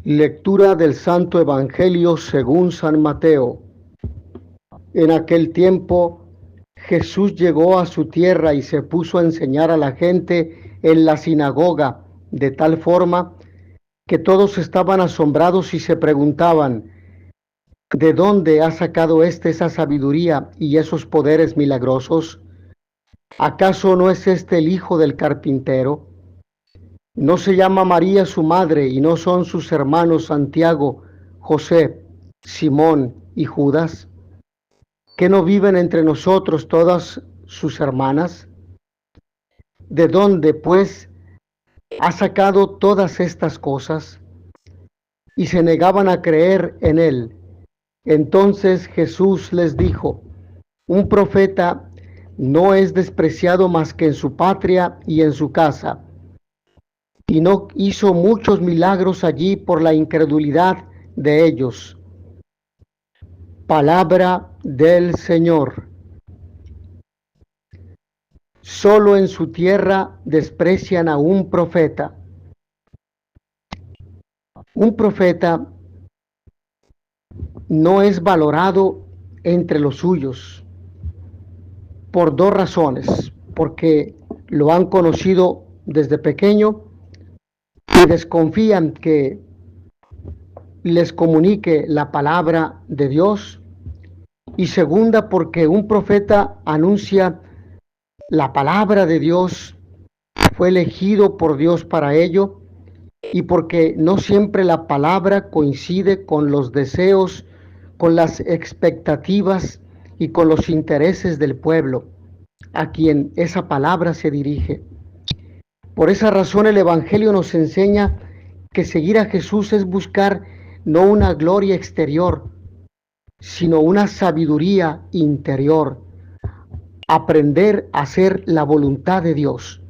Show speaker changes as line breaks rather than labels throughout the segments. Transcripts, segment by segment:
Lectura del Santo Evangelio según San Mateo. En aquel tiempo, Jesús llegó a su tierra y se puso a enseñar a la gente en la sinagoga, de tal forma que todos estaban asombrados y se preguntaban: ¿de dónde ha sacado esa sabiduría y esos poderes milagrosos? ¿Acaso no es este el hijo del carpintero? ¿No se llama María su madre y no son sus hermanos Santiago, José, Simón y Judas? ¿Que no viven entre nosotros todas sus hermanas? ¿De dónde, pues, ha sacado todas estas cosas? Y se negaban a creer en él. Entonces Jesús les dijo: un profeta no es despreciado más que en su patria y en su casa. Y no hizo muchos milagros allí por la incredulidad de ellos. Palabra del Señor. Solo en su tierra desprecian a un profeta. Un profeta no es valorado entre los suyos por dos razones: porque lo han conocido desde pequeño y desconfían que les comunique la palabra de Dios, y segunda, porque un profeta anuncia la palabra de Dios, fue elegido por Dios para ello, y porque no siempre la palabra coincide con los deseos, con las expectativas y con los intereses del pueblo a quien esa palabra se dirige. Por esa razón el Evangelio nos enseña que seguir a Jesús es buscar no una gloria exterior, sino una sabiduría interior, aprender a hacer la voluntad de Dios.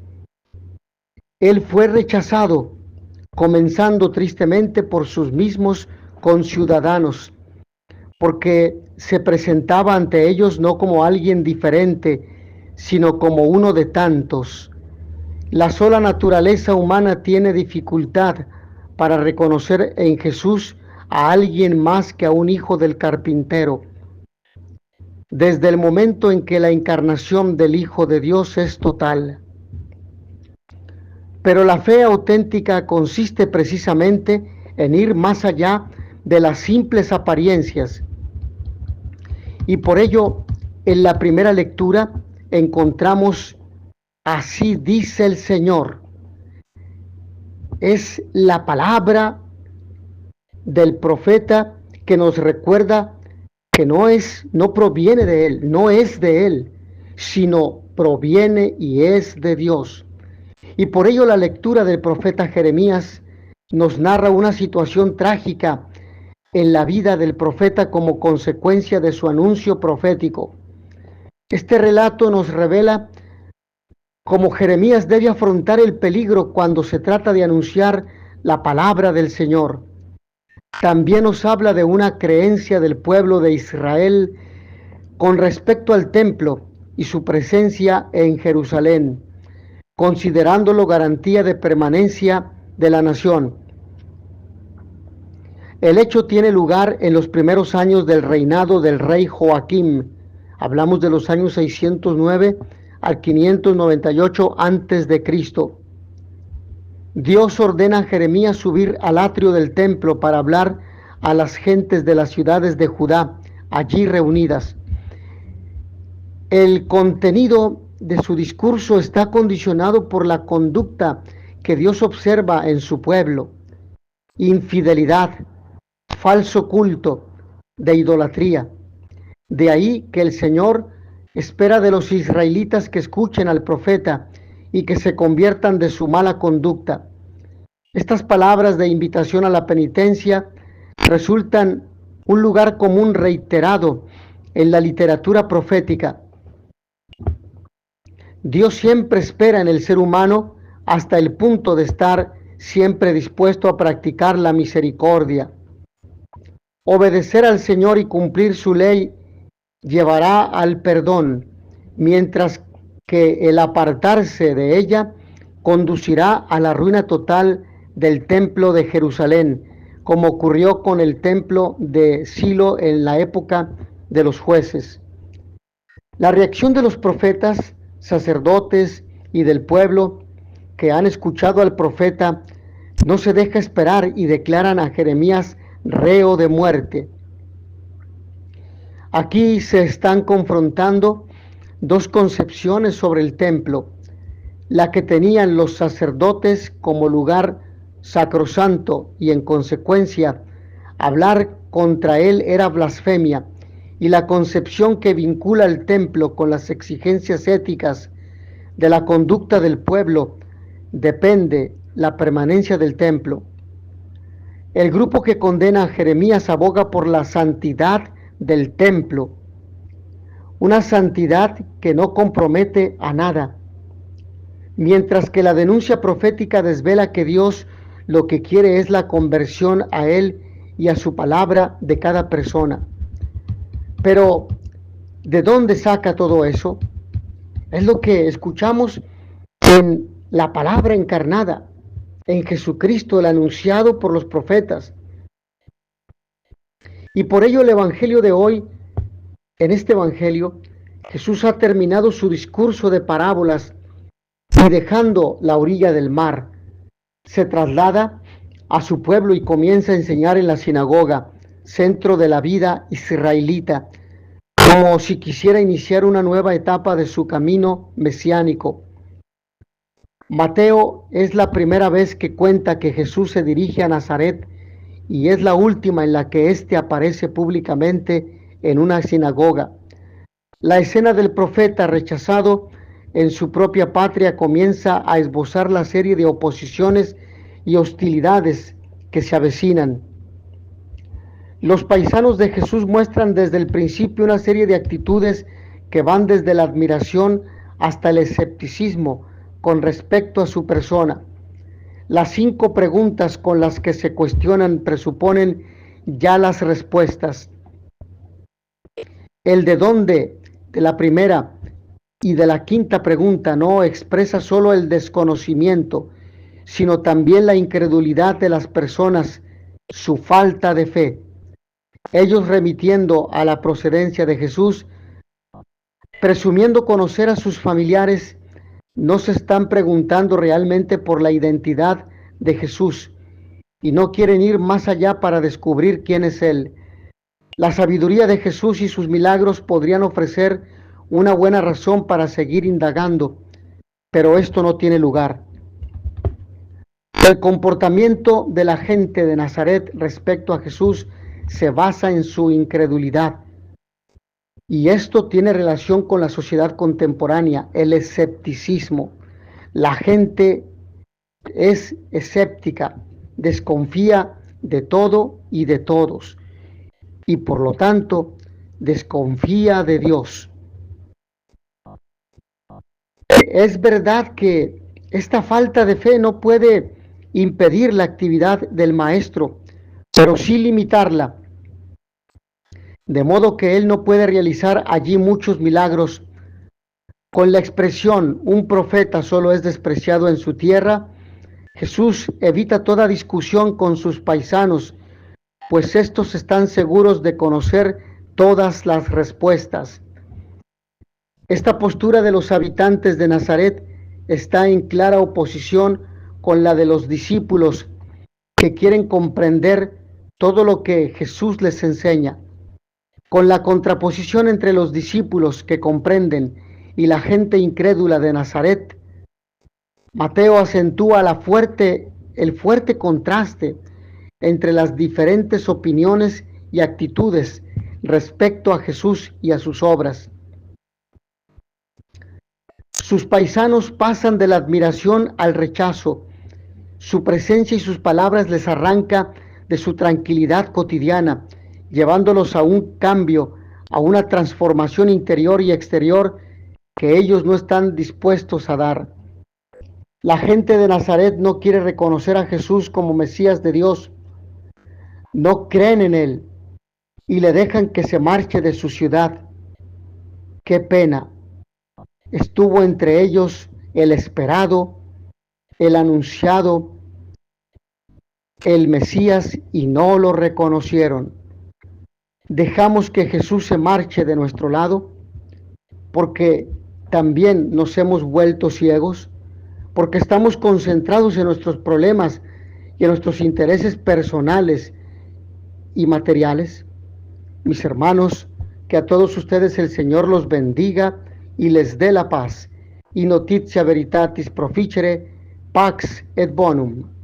Él fue rechazado, comenzando tristemente por sus mismos conciudadanos, porque se presentaba ante ellos no como alguien diferente, sino como uno de tantos. La sola naturaleza humana tiene dificultad para reconocer en Jesús a alguien más que a un hijo del carpintero. Desde el momento en que la encarnación del Hijo de Dios es total. Pero la fe auténtica consiste precisamente en ir más allá de las simples apariencias. Y por ello, en la primera lectura encontramos: así dice el Señor. Es la palabra del profeta que nos recuerda que no proviene de él, no es de él, sino proviene y es de Dios. Y por ello la lectura del profeta Jeremías nos narra una situación trágica en la vida del profeta como consecuencia de su anuncio profético. Este relato nos revela cómo Jeremías debe afrontar el peligro cuando se trata de anunciar la palabra del Señor. También nos habla de una creencia del pueblo de Israel con respecto al templo y su presencia en Jerusalén, considerándolo garantía de permanencia de la nación. El hecho tiene lugar en los primeros años del reinado del rey Joaquim. Hablamos de los años 609 al 598 antes de Cristo. Dios ordena a Jeremías subir al atrio del templo para hablar a las gentes de las ciudades de Judá allí reunidas. El contenido de su discurso está condicionado por la conducta que Dios observa en su pueblo: infidelidad, falso culto, de idolatría. De ahí que el Señor espera de los israelitas que escuchen al profeta y que se conviertan de su mala conducta. Estas palabras de invitación a la penitencia resultan un lugar común reiterado en la literatura profética. Dios siempre espera en el ser humano hasta el punto de estar siempre dispuesto a practicar la misericordia. Obedecer al Señor y cumplir su ley llevará al perdón, mientras que el apartarse de ella conducirá a la ruina total del templo de Jerusalén, como ocurrió con el templo de Silo en la época de los jueces. La reacción de los profetas, sacerdotes y del pueblo que han escuchado al profeta no se deja esperar y declaran a Jeremías reo de muerte. Aquí se están confrontando dos concepciones sobre el templo, la que tenían los sacerdotes como lugar sacrosanto y en consecuencia hablar contra él era blasfemia, y la concepción que vincula el templo con las exigencias éticas de la conducta del pueblo depende la permanencia del templo. El grupo que condena a Jeremías aboga por la santidad del templo, una santidad que no compromete a nada, mientras que la denuncia profética desvela que Dios lo que quiere es la conversión a Él y a su palabra de cada persona. Pero, ¿de dónde saca todo eso? Es lo que escuchamos en la palabra encarnada, en Jesucristo, el anunciado por los profetas. Y por ello el Evangelio de hoy, en este Evangelio, Jesús ha terminado su discurso de parábolas y dejando la orilla del mar, se traslada a su pueblo y comienza a enseñar en la sinagoga, centro de la vida israelita, como si quisiera iniciar una nueva etapa de su camino mesiánico. Mateo es la primera vez que cuenta que Jesús se dirige a Nazaret y es la última en la que éste aparece públicamente en una sinagoga. La escena del profeta rechazado en su propia patria comienza a esbozar la serie de oposiciones y hostilidades que se avecinan. Los paisanos de Jesús muestran desde el principio una serie de actitudes que van desde la admiración hasta el escepticismo con respecto a su persona. Las 5 preguntas con las que se cuestionan presuponen ya las respuestas. El de dónde de la primera y de la quinta pregunta no expresa solo el desconocimiento, sino también la incredulidad de las personas, su falta de fe. Ellos remitiendo a la procedencia de Jesús, presumiendo conocer a sus familiares, no se están preguntando realmente por la identidad de Jesús y no quieren ir más allá para descubrir quién es Él. La sabiduría de Jesús y sus milagros podrían ofrecer una buena razón para seguir indagando, pero esto no tiene lugar. El comportamiento de la gente de Nazaret respecto a Jesús se basa en su incredulidad. Y esto tiene relación con la sociedad contemporánea, el escepticismo. La gente es escéptica, desconfía de todo y de todos, y por lo tanto desconfía de Dios. Es verdad que esta falta de fe no puede impedir la actividad del maestro, pero sí limitarla, de modo que él no puede realizar allí muchos milagros. Con la expresión un profeta solo es despreciado en su tierra, Jesús evita toda discusión con sus paisanos, pues estos están seguros de conocer todas las respuestas. Esta postura de los habitantes de Nazaret está en clara oposición con la de los discípulos que quieren comprender todo lo que Jesús les enseña. Con la contraposición entre los discípulos que comprenden y la gente incrédula de Nazaret, Mateo acentúa el fuerte contraste entre las diferentes opiniones y actitudes respecto a Jesús y a sus obras. Sus paisanos pasan de la admiración al rechazo. Su presencia y sus palabras les arranca de su tranquilidad cotidiana, llevándolos a un cambio, a una transformación interior y exterior que ellos no están dispuestos a dar. La gente de Nazaret no quiere reconocer a Jesús como Mesías de Dios, no creen en Él y le dejan que se marche de su ciudad. ¡Qué pena! Estuvo entre ellos el esperado, el anunciado, el Mesías y no lo reconocieron. Dejamos que Jesús se marche de nuestro lado porque también nos hemos vuelto ciegos, porque estamos concentrados en nuestros problemas y en nuestros intereses personales y materiales. Mis hermanos, que a todos ustedes el Señor los bendiga y les dé la paz. Y notitia veritatis proficere, pax et bonum.